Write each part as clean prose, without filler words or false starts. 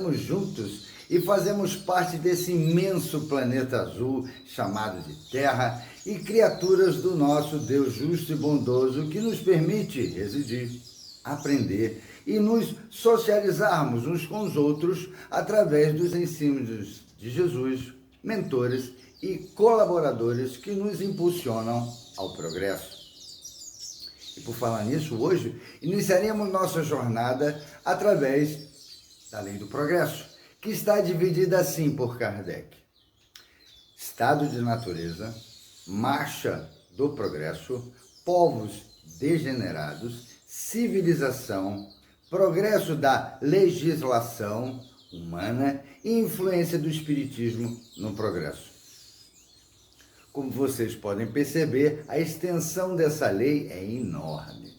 estamos juntos e fazemos parte desse imenso planeta azul chamado de Terra e criaturas do nosso Deus justo e bondoso que nos permite residir, aprender e nos socializarmos uns com os outros através dos ensinos de Jesus, mentores e colaboradores que nos impulsionam ao progresso. E por falar nisso, hoje iniciaremos nossa jornada através da lei do progresso, que está dividida assim por Kardec: estado de natureza, marcha do progresso, povos degenerados, civilização, progresso da legislação humana e influência do espiritismo no progresso. Como vocês podem perceber, a extensão dessa lei é enorme.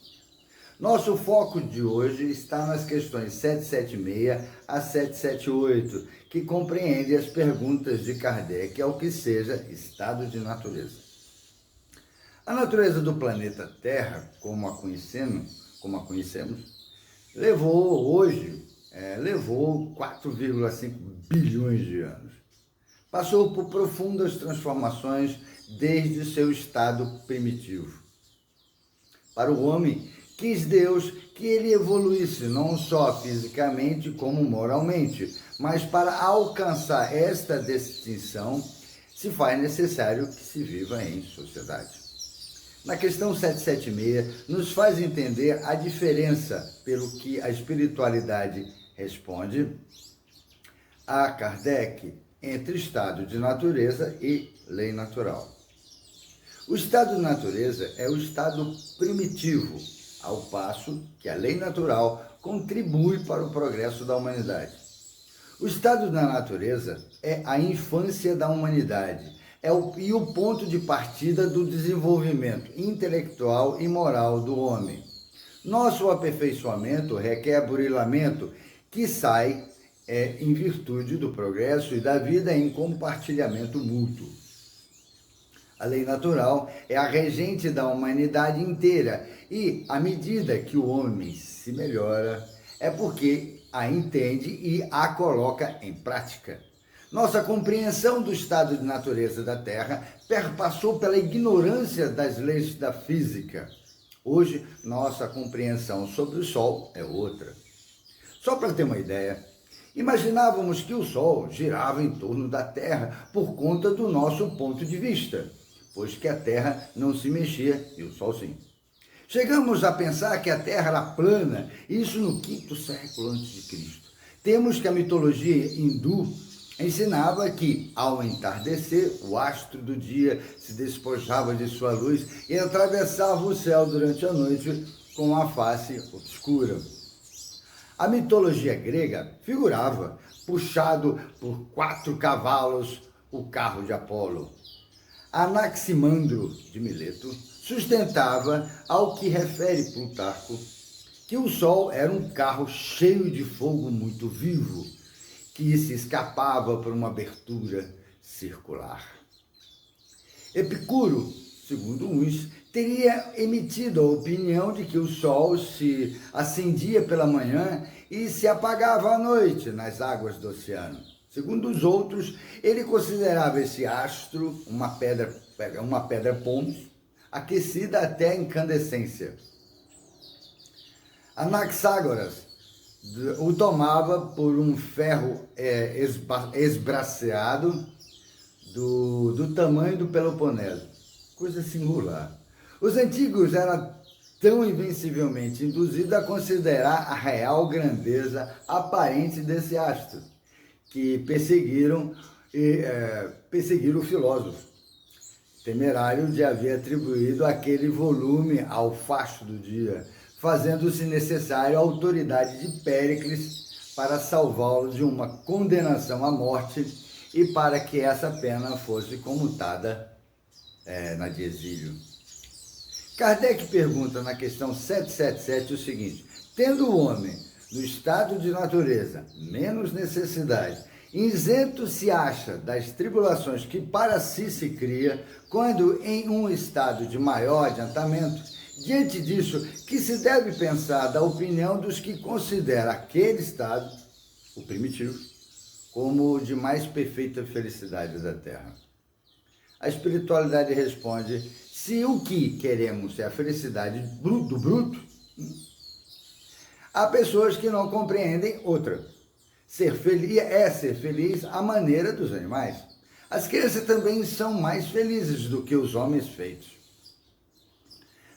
Nosso foco de hoje está nas questões 776 a 778, que compreende as perguntas de Kardec ao que seja estado de natureza. A natureza do planeta Terra, como a conhecemos, levou 4,5 bilhões de anos. Passou por profundas transformações desde seu estado primitivo. Para o homem, quis Deus que ele evoluísse não só fisicamente como moralmente, mas para alcançar esta distinção se faz necessário que se viva em sociedade. Na questão 776, nos faz entender a diferença pelo que a espiritualidade responde a Kardec entre estado de natureza e lei natural. O estado de natureza é o estado primitivo, ao passo que a lei natural contribui para o progresso da humanidade. O estado da natureza é a infância da humanidade, e o ponto de partida do desenvolvimento intelectual e moral do homem. Nosso aperfeiçoamento requer burilamento que sai em virtude do progresso e da vida em compartilhamento mútuo. A lei natural é a regente da humanidade inteira e, à medida que o homem se melhora, é porque a entende e a coloca em prática. Nossa compreensão do estado de natureza da Terra perpassou pela ignorância das leis da física. Hoje, nossa compreensão sobre o Sol é outra. Só para ter uma ideia, imaginávamos que o Sol girava em torno da Terra por conta do nosso ponto de vista, pois que a Terra não se mexia e o Sol sim. Chegamos a pensar que a Terra era plana, isso no 5º século a.C. Temos que a mitologia hindu ensinava que, ao entardecer, o astro do dia se despojava de sua luz e atravessava o céu durante a noite com a face obscura. A mitologia grega figurava, puxado por 4 cavalos, o carro de Apolo. Anaximandro de Mileto sustentava, ao que refere Plutarco, que o Sol era um carro cheio de fogo muito vivo, que se escapava por uma abertura circular. Epicuro, segundo uns, teria emitido a opinião de que o Sol se acendia pela manhã e se apagava à noite nas águas do oceano. Segundo os outros, ele considerava esse astro uma pedra pons, aquecida até a incandescência. Anaxágoras o tomava por um ferro esbraseado do tamanho do Peloponeso. Coisa singular. Os antigos eram tão invencivelmente induzidos a considerar a real grandeza aparente desse astro, que perseguiram o filósofo, temerário de haver atribuído aquele volume ao facho do dia, fazendo-se necessário a autoridade de Péricles para salvá-lo de uma condenação à morte e para que essa pena fosse comutada na de exílio. Kardec pergunta na questão 777 o seguinte: tendo o homem, no estado de natureza, menos necessidade, isento se acha das tribulações que para si se cria, quando em um estado de maior adiantamento, diante disso, que se deve pensar da opinião dos que consideram aquele estado o primitivo, como o de mais perfeita felicidade da Terra. A espiritualidade responde: se o que queremos é a felicidade do bruto, há pessoas que não compreendem outra. Ser feliz à maneira dos animais. As crianças também são mais felizes do que os homens feitos.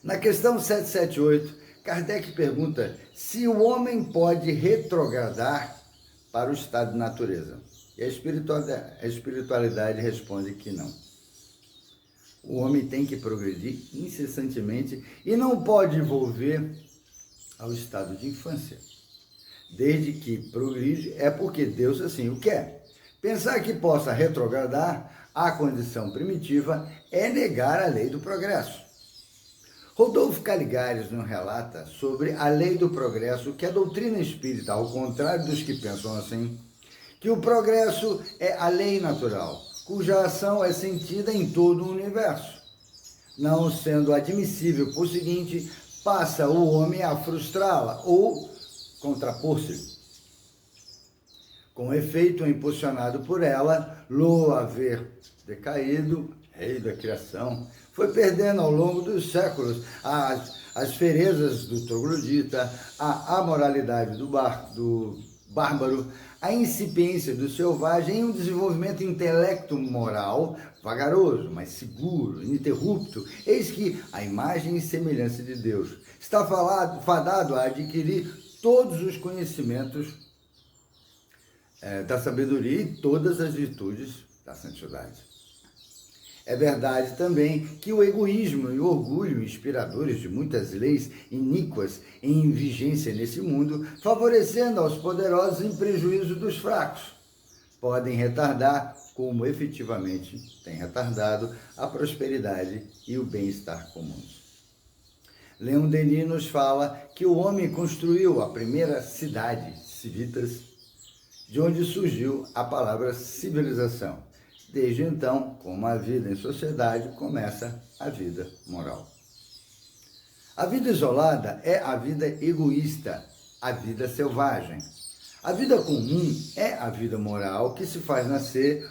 Na questão 778, Kardec pergunta se o homem pode retrogradar para o estado de natureza. E a espiritualidade responde que não. O homem tem que progredir incessantemente e não pode volver ao estado de infância. Desde que progride, é porque Deus assim o quer. Pensar que possa retrogradar à condição primitiva é negar a lei do progresso. Rodolfo Caligares nos relata sobre a lei do progresso que a doutrina espírita, ao contrário dos que pensam assim, que o progresso é a lei natural, cuja ação é sentida em todo o universo. Não sendo admissível, por seguinte, passa o homem a frustrá-la ou contrapor-se. Com efeito, impulsionado por ela, Lô haver decaído, rei da criação, foi perdendo ao longo dos séculos as ferezas do troglodita, a amoralidade do bárbaro, a incipiência do selvagem e um desenvolvimento intelecto-moral vagaroso, mas seguro, ininterrupto. Eis que a imagem e semelhança de Deus está fadado a adquirir todos os conhecimentos da sabedoria e todas as virtudes da santidade. É verdade também que o egoísmo e o orgulho, inspiradores de muitas leis iníquas em vigência nesse mundo, favorecendo aos poderosos em prejuízo dos fracos, podem retardar, como efetivamente tem retardado, a prosperidade e o bem-estar comuns. Leon Denis nos fala que o homem construiu a primeira cidade, Civitas, de onde surgiu a palavra civilização. Desde então, como a vida em sociedade, começa a vida moral. A vida isolada é a vida egoísta, a vida selvagem. A vida comum é a vida moral que se faz nascer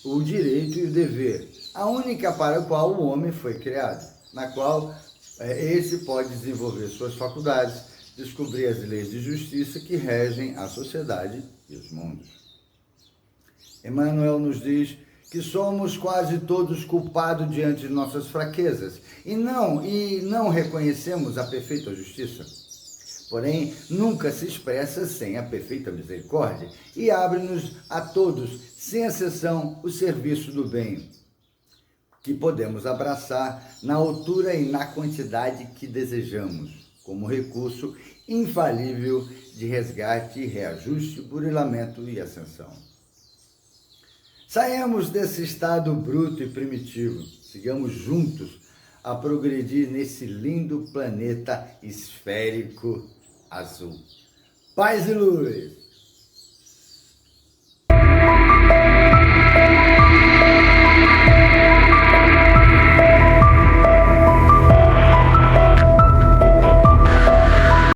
o direito e o dever, a única para a qual o homem foi criado, na qual esse pode desenvolver suas faculdades, descobrir as leis de justiça que regem a sociedade e os mundos. Emmanuel nos diz que somos quase todos culpados diante de nossas fraquezas e não reconhecemos a perfeita justiça. Porém, nunca se expressa sem a perfeita misericórdia e abre-nos a todos, sem exceção, o serviço do bem, que podemos abraçar na altura e na quantidade que desejamos, como recurso infalível de resgate, reajuste, burilamento e ascensão. Saiamos desse estado bruto e primitivo, sigamos juntos a progredir nesse lindo planeta esférico azul. Paz e luz!